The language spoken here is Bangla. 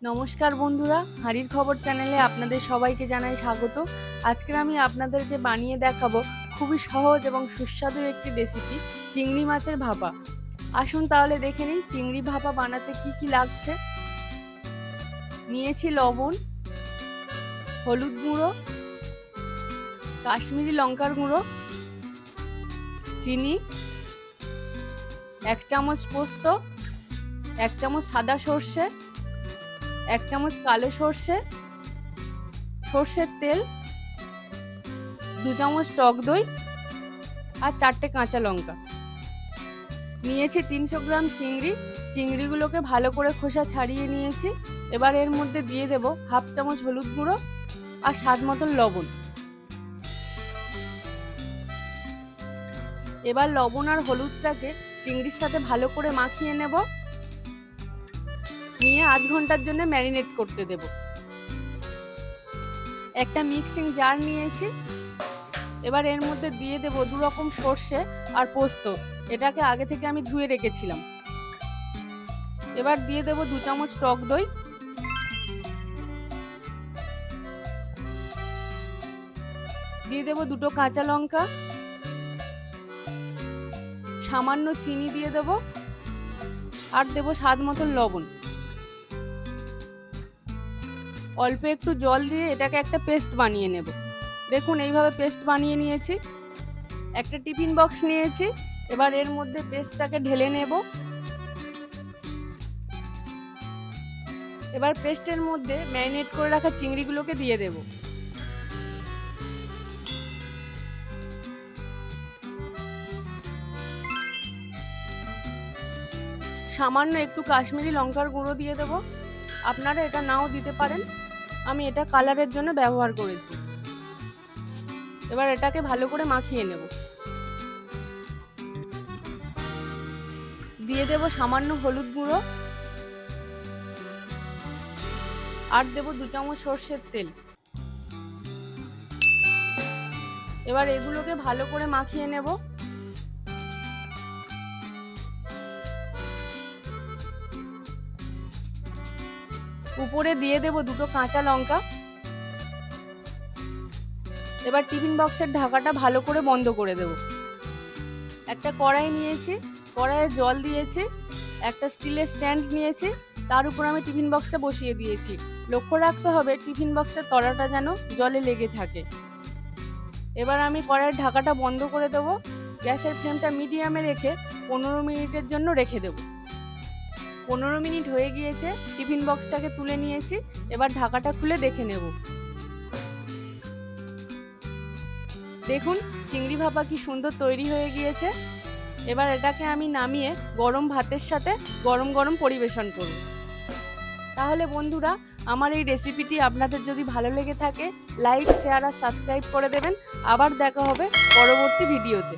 নমস্কার বন্ধুরা, হাঁড়ির খবর চ্যানেলে আপনাদের সবাইকে জানাই স্বাগত। আজকের আমি আপনাদেরকে বানিয়ে দেখাবো খুবই সহজ এবং সুস্বাদু একটি রেসিপি, চিংড়ি মাছের ভাপা। আসুন তাহলে দেখে নিই চিংড়ি ভাপা বানাতে কি কি লাগছে। নিয়েছি লবণ, হলুদ গুঁড়ো, কাশ্মীরি লঙ্কার গুঁড়ো, চিনি, 1 চামচ পোস্ত, 1 চামচ সাদা সর্ষে, 1 চামচ কালো সর্ষে, সর্ষের তেল, 2 চামচ টক দই আর 4টে কাঁচা লঙ্কা। নিয়েছি 300 গ্রাম চিংড়ি। চিংড়িগুলোকে ভালো করে খোসা ছাড়িয়ে নিয়েছি। এবার এর মধ্যে দিয়ে দেব 1/2 চামচ হলুদ গুঁড়ো আর স্বাদ মতন লবণ। এবার লবণ আর হলুদটাকে চিংড়ির সাথে ভালো করে মাখিয়ে নেব, নিয়ে আধ ঘন্টার জন্য ম্যারিনেট করতে দেব। একটা মিক্সিং জার নিয়েছি। এবার এর মধ্যে দিয়ে দেব 2 রকম সর্ষে আর পোস্ত। এটাকে আগে থেকে আমি ধুয়ে রেখেছিলাম। এবার দিয়ে দেব 2 চামচ টক দই, দিয়ে দেব 2টো কাঁচা লঙ্কা, সামান্য চিনি দিয়ে দেব আর দেব স্বাদ মতন লবণ। অল্প একটু জল দিয়ে এটাকে একটা পেস্ট বানিয়ে নেব। দেখুন এইভাবে পেস্ট বানিয়ে নিয়েছি। একটা টিফিন বক্স নিয়েছি। এবার এর মধ্যে পেস্টটাকে ঢেলে নেব। এবার পেস্টের মধ্যে ম্যারিনেট করে রাখা চিংড়িগুলোকে দিয়ে দেব। সামান্য একটু কাশ্মীরি লঙ্কার গুঁড়ো দিয়ে দেব। আপনারা এটা নাও দিতে পারেন, আমি এটা কালারের জন্য ব্যবহার করেছি। এবার এটাকে ভালো করে মাখিয়ে নেব। দিয়ে দেব সামান্য হলুদ গুঁড়ো আর দেব 2 চামচ সর্ষের তেল। এবার এগুলোকে ভালো করে মাখিয়ে নেব। উপরে দিয়ে দেব 2টো কাঁচা লঙ্কা। এবার টিফিন বক্সের ঢাকাটা ভালো করে বন্ধ করে দেব। একটা কড়াই নিয়েছি, কড়াইয়ে জল দিয়েছি, একটা স্টিলের স্ট্যান্ড নিয়েছি, তার উপর আমি টিফিন বক্সটা বসিয়ে দিয়েছি। লক্ষ্য রাখতে হবে টিফিন বক্সের তলাটা যেন জলে লেগে থাকে। এবার আমি কড়াইয়ের ঢাকাটা বন্ধ করে দেব। গ্যাসের ফ্লেমটা মিডিয়ামে রেখে 15 মিনিটের জন্য রেখে দেব। 15 মিনিট হয়ে গিয়েছে, টিফিন বক্সটাকে তুলে নিয়েছি। এবার ঢাকাটা খুলে দেখে নেব। দেখুন চিংড়ি ভাপা কি সুন্দর তৈরি হয়ে গিয়েছে। এবার এটাকে আমি নামিয়ে গরম ভাতের সাথে গরম গরম পরিবেশন করব। তাহলে বন্ধুরা, আমার এই রেসিপিটি আপনাদের যদি ভালো লেগে থাকে, লাইক, শেয়ার আর সাবস্ক্রাইব করে দেবেন। আবার দেখা হবে পরবর্তী ভিডিওতে।